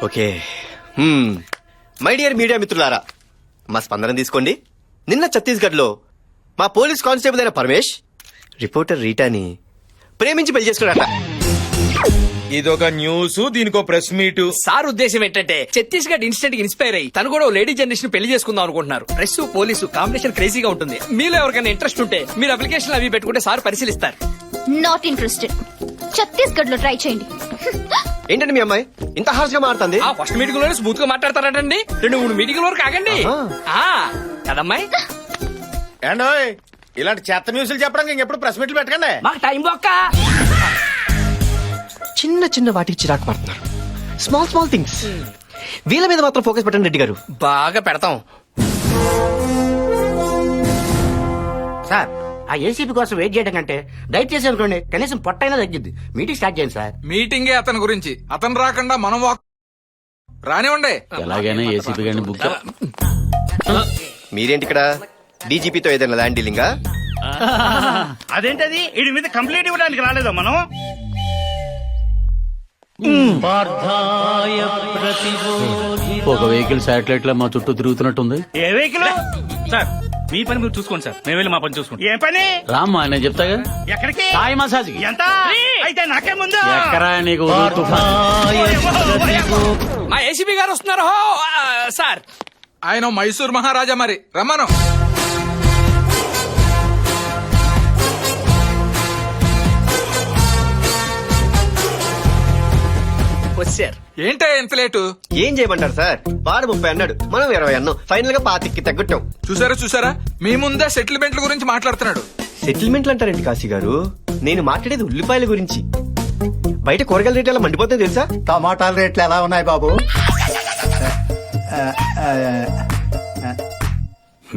Okay. My dear media మిత్రులారా, మా స్పందన తీసుకోండి. నిన్న ఛత్తీస్గఢ్ లో మా పోలీస్ కానిస్టేబుల్ అయిన పరమేష్ రిపోర్టర్ రీటాని ప్రేమించి పెళ్లి చేసుకున్నాడట. ఇదొక న్యూస్, దీనికో ప్రెస్ మీట్. సార్ ఉద్దేశం ఏంటంటే ఛత్తీస్గఢ్ ఇన్స్టెంట్ ఇన్స్పైర్ అయ్యి తను కూడా లేడీ జనరేషన్ పెళ్లి చేసుకుందాం అనుకుంటున్నారు. ప్రెస్ పోలీసు కాంబినేషన్ క్రేజీగా ఉంటుంది. మీలో ఎవరికైనా ఇంట్రెస్ట్ ఉంటే మీరు అప్లికేషన్ అవి పెట్టుకుంటే సార్ పరిశీలిస్తారు. Not interested. ఛత్తీస్గఢ్ లో ట్రై చేయండి. ఏంటండి మీ అమ్మాయి ఇంత హార్ష్ గా మారుతుంది? ఆ ఫస్ట్ మీటింగ్ లోనే స్మూత్ గా మాట్లాడతారంటండి. 2-3 మీటింగ్ వరకు ఆగండి. కదమ్మాయి, ఏండోయ్ ఇలాంటి చెత్త న్యూస్లు చెప్పడానికి ఇంకెప్పుడు ప్రెస్ మీట్లు పెట్టకండి. మాకు టైం బొక్క. చిన్న చిన్న వాటికి చిరాకు పడుతున్నారు. Small small things. వీళ్ళ మీద మాత్రం ఫోకస్ పెట్టండి రెడ్డి గారు. బాగా పెడతాం సార్. ఆ ఏసీపీ కోసం వెయిట్ చేయడం కంటే దయచేసి అనుకోండి, కనీసం పొట్టైనా తగ్గిద్ది. మీటింగ్ స్టార్ట్ చేయండి సార్. మీటింగే అతని గురించి, అతను రాకుండా మనం రానివ్వండి. ఎలాగైనా ఏసీపీ గారిని బుక్ మీరేంటి ఇక్కడ? డీజీపీతో ఏదైనా ల్యాండ్ డీలింగా? అదేంటది? వీడి మీద కంప్లైంట్ ఇవ్వడానికి రాలేదా మనం? ఒక వెహికల్ శాటిలైట్ లో మా చుట్టూ తిరుగుతున్నట్టుంది. ఏ వెహికల్? సార్ మీ పని మీరు చూసుకోండి సార్, మేము వెళ్ళి మా పని చూసుకోండి. ఏ పని? రామ్మా నేను చెప్తాగా. ఎక్కడికి? సాయి మసాజ్. ఎంత అయితే నాకే ముందు ఎక్కరా నీకు మా ఏసీపీ గారు వస్తున్నారు. సార్ ఆయన మైసూర్ మహారాజా, మరి రమ్మను. వచ్చారు. ఏంటే ఎంత లేటు? ఏం చేయమంటారు సార్? వాడు 30 అన్నాడు, మనం 20 అన్నాం. ఫైనల్ గా 25కి తగ్గట్టాం. చూసారా మీ ముందే సెటిల్మెంట్ల గురించి మాట్లాడుతున్నాడు. సెటిల్మెంట్లు అంటారండి కాశీ గారు? నేను మాట్లాడేది ఉల్లిపాయల గురించి. బయట కూరగాయల రేట్లు ఎలా మండిపోతాయి తెలుసా? టమాటాల రేట్లు ఎలా ఉన్నాయి బాబు?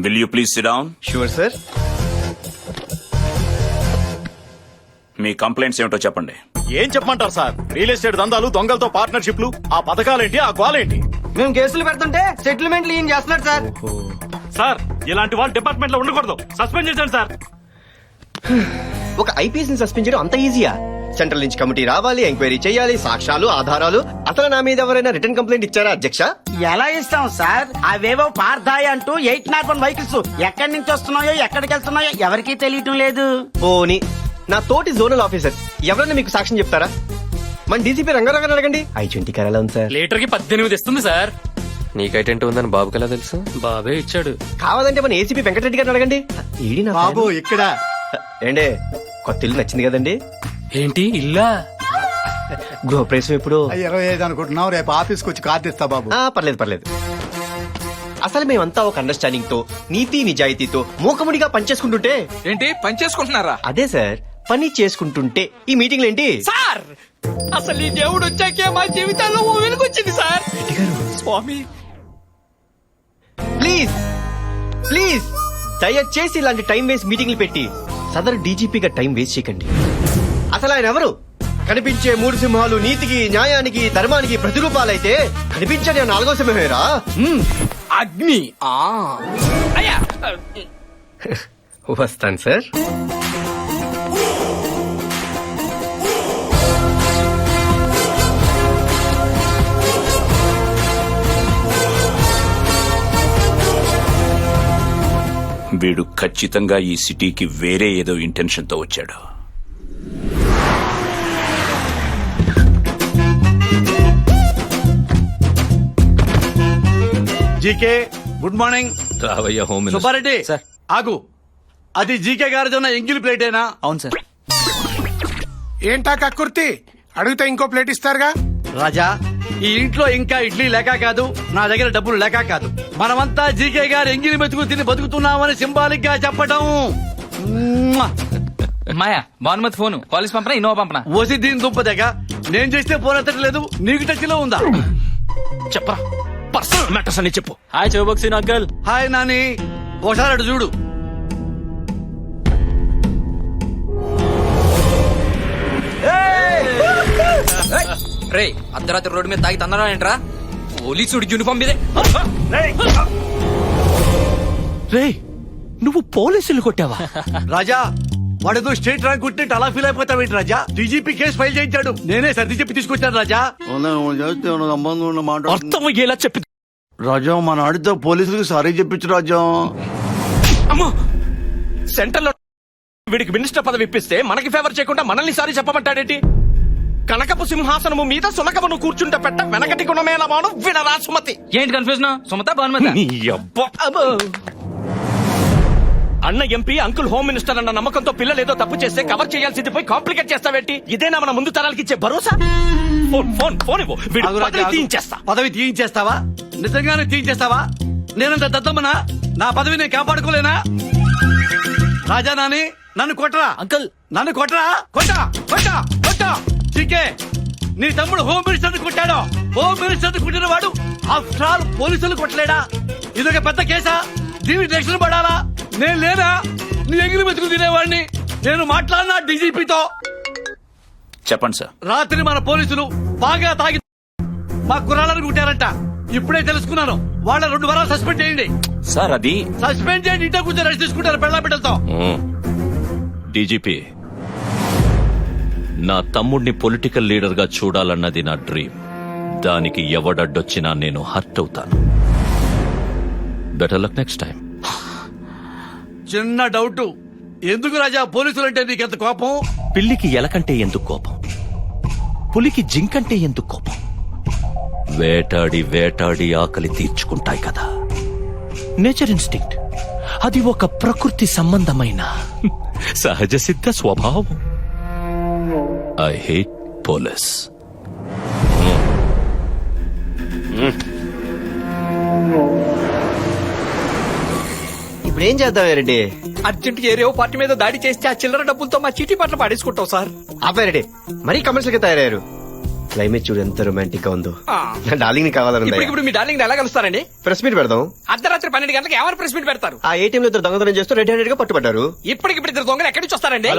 Will you please sit down? Sure sir. Me complaints ఏమిటో చెప్పండి. ఏం చెప్పమంటారు సార్? రియల్ ఎస్టేట్ దందాలు, దొంగలతో పార్ట్నర్షిప్లు, ఆ పథకాలేంటి, ఆ గోలేంటి? మేము కేసులు పెడుతుంటే సెటిల్మెంట్లు ఏం చేస్తున్నారు సార్? సార్ ఇలాంటి వాళ్ళు డిపార్ట్మెంట్ లో ఉండకూడదు, సస్పెండ్ చేశాను సార్. ఒక ఐపీఎస్ ని సస్పెండ్ చేయడం అంత ఈజీయా? సెంట్రల్ నుంచి కమిటీ రావాలి, ఎంక్వైరీ చేయాలి, సాక్ష్యాలు, ఆధారాలు. అసలు నా మీద ఎవరైనా రిటర్న్ కంప్లైంట్ ఇచ్చారా అధ్యక్ష? ఎలా ఇస్తాం సార్? అవేవో పార్థాయి అంటూ 801 వెహికల్స్ ఎక్కడి నుంచి వస్తున్నాయో ఎక్కడికి వెళ్తున్నాయో ఎవరికీ తెలియటం లేదు. పోనీ నా తోటి జోనల్ ఆఫీసర్ ఎవరైనా మీకు సాక్ష్యం చెప్తారా? మన డీసీపీ రంగారావు అడగండి. I-20 కార్ ఎలా ఉంది సార్? లీటర్ కి 18 ఇస్తుంది సార్. నీకైటెంట్ ఉందని బాబుకి ఎలా తెలుసు? బాబే ఇచ్చాడు. కావాలంటే మన ఏసీపీ వెంకటరెడ్డి గారిని అడగండి. ఈడి నా బాబు ఇక్కడ ఏండే కొత్త ఇల్లు నచ్చింది కదండి? ఏంటి ఇల్లా? గృహప్రవేశం ఎప్పుడు? 25 అనుకుంటున్నాం. రేపు ఆఫీస్కి వచ్చి కార్డు ఇస్తా బాబు. పర్లేదు. అసలు మేమంతా ఒక అండర్స్టాండింగ్ తో, నీతి నిజాయితీతో మూకముడిగా పనిచేసుకుంటుంటే. ఏంటి పని చేసుకుంటున్నారా? అదే సార్, పని చేసుకుంటుంటే ఈ మీటింగ్లు ఏంటి సార్? అసలు ఈ దేవుడు వచ్చాకే మా జీవితాల్లో ఓ వెలుగొచ్చింది సార్. స్వామి ప్లీజ్ దయచేసి ఇలాంటి టైం వేస్ట్ మీటింగ్లు పెట్టి సదరు డీజీపీగా టైం వేస్ట్ చేయకండి. అసలు ఆయన ఎవరు? కనిపించే 3 సింహాలు నీతికి, న్యాయానికి, ధర్మానికి ప్రతిరూపాలైతే కనిపించని 4వ సింహమేరా అగ్ని. అయ్యా వస్తాను సార్. వీడు ఖచ్చితంగా ఈ సిటీకి వేరే ఏదో ఇంటెన్షన్ తో వచ్చాడు. GK good morning. రావయ్య హోమ్ సుబ్బారెడ్డి ఆగు. అది జీకే గారిది ఉన్న ఎంగిలి ప్లేటేనా? అవును సార్. ఏంటా కక్కుర్తి? అడిగితే ఇంకో ప్లేట్ ఇస్తారుగా. రాజా, ఈ ఇంట్లో ఇంకా ఇడ్లీ లేక కాదు, నా దగ్గర డబ్బులు లేక కాదు. మనమంతా జీకే గారు ఎంగిలి మెతుకు తిని బతుకుతున్నామని సింబాలిక్ గా చెప్పడం. మాయా భానుమతి ఫోను కాలేజ్ పంపనా ఇన్నోవా పంపనా? ఓసి దీని దుంప దగ్గర నేను చేస్తే ఫోన్ ఎత్తట్లేదు. నీకు టచ్ లో ఉందా? చెప్పరా పర్సనల్ మ్యాటర్స్ అని చెప్పు. హాయ్ చౌబక్సీన్ అంకల్. హాయ్ నాని, ఒకసారి అటు చూడు. రే అర్ధరాత్రి రోడ్డు మీద తాగి తన్నారా ఏంట్రా? పోలీసుడి యూనిఫామ్ మీదే. రే నువ్వు పోలీసులు కొట్టావా? రాజా వాడేదో స్టేట్ ర్యాంక్ కొట్టినట్టు అలా ఫీల్ అయిపోతావేంటి రాజా? డీజీపీ కేసు ఫైల్ చేయించాడు, నేనే సర్ది చెప్పి తీసుకొచ్చాను రాజా. అర్థం అయ్యేలా చెప్పి రాజా మన ఆడితో పోలీసులకు సారీ చెప్పించు రాజా. అమ్మో సెంటర్ లో వీడికి మినిస్టర్ పదవి ఇప్పిస్తే మనకి ఫేవర్ చేయకుండా మనల్ని సారి చెప్పమంటాడేంటి? కనకపు సింహాసనము మీద సునకమును కూర్చుంట పెట్ట వెనకటి గుణమేలమాను వినరా సుమతి. ఏంటి కన్ఫ్యూజన్? సుమత భానుమతి. నీ అబ్బా. అబ్బో. అన్న ఎంపీ అంకుల్ హోమ్ మినిస్టర్ అన్న నమ్మకంతో పిల్లలు ఏదో తప్పు చేస్తే కవర్ చేయాల్సింది పోయి కాంప్లికేట్ చేస్తావేంటి? ఇదేనా మన ముందు తరాలకి ఇచ్చే భరోసా? ఫోన్ ఫోన్ ఫోన్ ఇవ్వు. వీడి ఆగు రాజా, పదవి ఆగు. తీయించేస్తా. పదవి తీయించేస్తావా? నిజంగానే తీయించేస్తావా? నేనంత దద్దమ్మనా? నా పదవి నేను కాపాడుకోలేనా? రాజా నాని నన్ను కొట్టరా అంకుల్. నన్ను కొట్టరా. కొట్టా కొట్టా కొట్టా. చీకే నీ తమ్ముడు హోమ్ మినిస్టర్ కొట్టాడు. హోమ్ మినిస్టర్ కొట్టిన వాడు ఆఫ్టర్ ఆల్ పోలీసులు కొట్టలేడా? ఇదొక పెద్ద కేసా? దీనికి రక్షణ పడాలా? నేను లేనా? నీ ఎగిరి మెతుకు తినేవాడిని. నేను మాట్లాడినా డీజీపీతో. చెప్పండి సార్. రాత్రి మన పోలీసులు బాగా తాగి మా కుర్రాళ్ళని కుట్టారంట. ఇప్పుడే తెలుసుకున్నాను. వాళ్ళ 2 వారాలు సస్పెండ్ చేయండి. సార్ అది సస్పెండ్ చేయండి. ఇంట్లో కూర్చొని రెస్ట్ తీసుకుంటారు పెళ్ళ బిడ్డలతో. డీజీపీ, నా తమ్ముడిని పొలిటికల్ లీడర్ గా చూడాలన్నది నా డ్రీమ్. దానికి ఎవడడ్డొచ్చినా నేను హర్ట్ అవుతాను. Better luck next time. చిన్న డౌట్, ఎందుకు రాజా పోలీసులు అంటే నీకెంత కోపం? పిల్లికి ఎలకంటే ఎందుకు కోపం? పులికి జింకంటే ఎందుకు కోపం? వేటాడి వేటాడి ఆకలి తీర్చుకుంటాయి కదా. Nature instinct. అది ఒక ప్రకృతి సంబంధమైన సహజ సిద్ధ స్వభావం. I hate police. ఇప్పుడు ఏం చేద్దాం రెడ్డి? అర్జెంట్ ఏరియో పార్టీ మీద దాడి చేస్తే ఆ చిల్లర డబ్బులతో మా చీటీ పట్ల పాడేసుకుంటాం సార్. ఆపారెడ్డి మరీ కమర్షియల్ గా తయారయ్యారు. క్లైమేట్ చూడు ఎంత రొమాంటిక్ గా ఉందో. ఆ. నా డార్లింగ్ ని కావాలని ఇప్పుడు మీ డార్లింగ్ ఎలా కలుస్తారండి? ప్రెస్ మీట్ పెడదాం. అర్ధరాత్రి 12 గంటలకు ఎవరు ప్రెస్ మీట్ పెడతారు? ఆ ఏటీఎం లో ఇద్దరు దొంగతనం చేస్తూ రెడ్ హ్యాండెడ్ గా పట్టుబడ్డారు. ఇప్పటికిప్పుడు ఇద్దరు దొంగలు ఎక్కడి నుంచి వస్తారండి?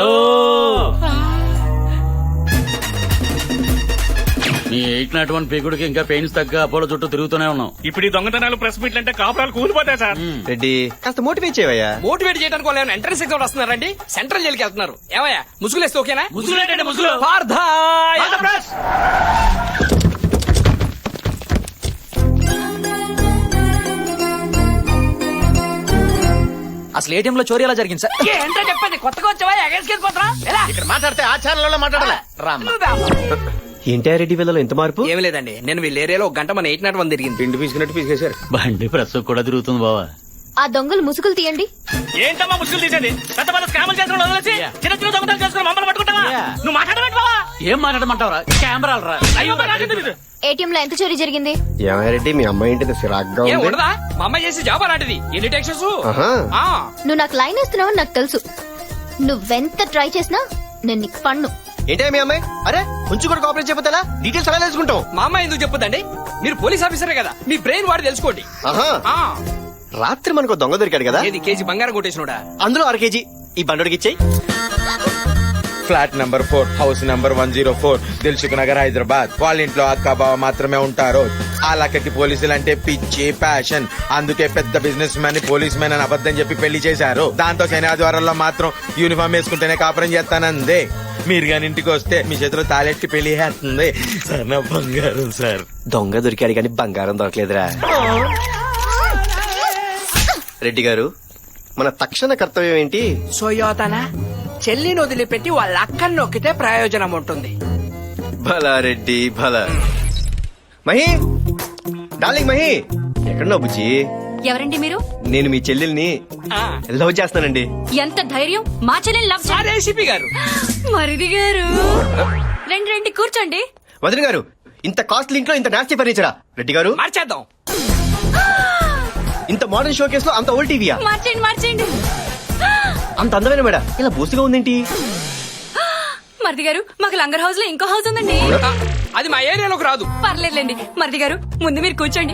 నీ 801 పీకుడికి ఇంకా పెయిన్స్ తగ్గ అపోలో చుట్టూ తిరుగుతూనే ఉన్నాం. ఇప్పుడు ఈ దొంగతనాలు ప్రెస్ మీట్లు అంటే కాపురాలు కూలిపోతాయి సార్. రెడ్డి కాస్త మోటివేట్ చేయవయ్యా. మోటివేట్ చేయడానికి వాళ్ళు ఏమైనా ఎంట్రన్స్ ఎగ్జామ్ వస్తున్నారండి? సెంట్రల్ జైలుకి వెళ్తున్నారు. ఏమయ్యా ముసుగులేస్తే ఓకేనా? ముసుగులేంటండి, ముసుగులు? పార్థాయ్. అసలు ఏటీఎం లో చోరీ ఎలా జరిగింది సార్? ఏంటో చెప్పండి. కొత్తగా వచ్చావా? ఎగేసుకెళ్ళిపోతారా? ఎలా? ఇక్కడ మాట్లాడితే ఆచారంలో మాట్లాడాలి. ఏంటి రెడ్డి వీళ్ళలో ఎంత మార్పు? ఏమి లేదండి, నేను వీళ్ళ ఏరియాలో ఒక గంట మన 801 తిరిగింది. పిండి పీసుకున్నట్టు పీసుకేశారు. బండి ప్రస్తుతం కూడా తిరుగుతుంది బావా. ఆ దొంగలు ముసుగులు తీయండి. ఏంటమ్మా ముసుగులు తీసేది? పెద్ద పెద్ద స్కాములు చేసుకుని వదిలేసి చిన్న చిన్న దొంగతనాలు చేసుకుని మమ్మల్ని పట్టుకుంటావా? నువ్వు మాట్లాడమంటే బావా? ఏం మాట్లాడమంటావరా? కెమెరాలు రా. అయ్యో నాకేం తెలీదు. ఏటీఎం లో ఎంత చోరీ జరిగింది? రెడ్డి మీ అమ్మాయి ఏంటి సిరాగ్గా ఏం ఉంది? ఉండదా? మా అమ్మాయి చేసి జాబ్ అలాంటిది. ఎన్ని టెక్షన్స్? ఆహా. నువ్వు నాకు లైన్ వేస్తున్నావని నాకు తెలుసు. నువ్వెంత ట్రై చేసినా నేను నీకు పన్ను. ఏంటే మీ అమ్మాయి? అరే కొంచెం కూడా కోఆపరేట్ చేయకపోతే డీటెయిల్స్ అలా తెలుసుకుంటాం. మా అమ్మాయి ఎందుకు చెప్పదండి? మీరు పోలీస్ ఆఫీసరే కదా, మీ బ్రెయిన్ వాడి తెలుసుకోండి. ఆహా. ఆ, రాత్రి మనకు దొంగ దొరికాడు కదా, ఏది కేజీ బంగారం కొట్టేసినోడా? అందులో 1 కేజీ ఈ బండోడికి ఇచ్చేయి. Flat number 4 house number 104 Dilsukh Nagar Hyderabad. వాళ్ళ ఇంట్లో అక్క బావ మాత్రమే ఉంటారు. ఆ లక్కకి పోలీసులు అంటే పిచ్చి ప్యాషన్. అందుకే పెద్ద బిజినెస్ మ్యాన్ పోలీస్ మ్యాన్ అని అబద్ధం చెప్పి పెళ్లి చేశారు. దాంతో శని ఆదివారాల్లో మాత్రం యూనిఫామ్ వేసుకుంటేనే కాపురం చేస్తానందే. మీరు గాని ఇంటికి వస్తే మీ చేతిలో తాళెట్టి పెళ్లి చేస్తుంది సార్. నా బంగారం సార్. దొంగ దొరికాడు కానీ బంగారం దొరకలేదురా. రెడ్డి గారు మన తక్షణ కర్తవ్యం ఏంటి? సోయోతన చెల్లిని వదిలిపెట్టి వాళ్ళ అక్కని నొక్కితే ప్రయోజనం ఉంటుంది. భలా రెడ్డి భలా. మహి డార్లింగ్ మహి ఎక్కడున్నావు బుజ్జి? ఎవరండి మీరు? నేను మీ చెల్లెల్ని లవ్ చేస్తానండి. ఎంత ధైర్యం మా చెల్లెని లవ్ సార్ ఏసీపీ గారు. మరిది గారు రండి కూర్చోండి. వదిన గారు ఇంత కాస్ట్లీ ఇంట్లో ఇంత నాస్టీ ఫర్నిచరా? రెడ్డి గారు మార్చేద్దాం. ఇంత మోడర్న్ షో కేసులో అంత ఓల్డ్ టీవీయా? మార్చండి. అంత అందమైన మేడ ఇలా బూసుగా ఉందేంటి? మరిది గారు మాకు లంగర్ హౌస్ లో ఇంకో హౌస్ ఉందండి. అది మా ఏరియాలోకి రాదు. పర్లేదులేండి మరిది గారు, ముందు మీరు కూర్చోండి.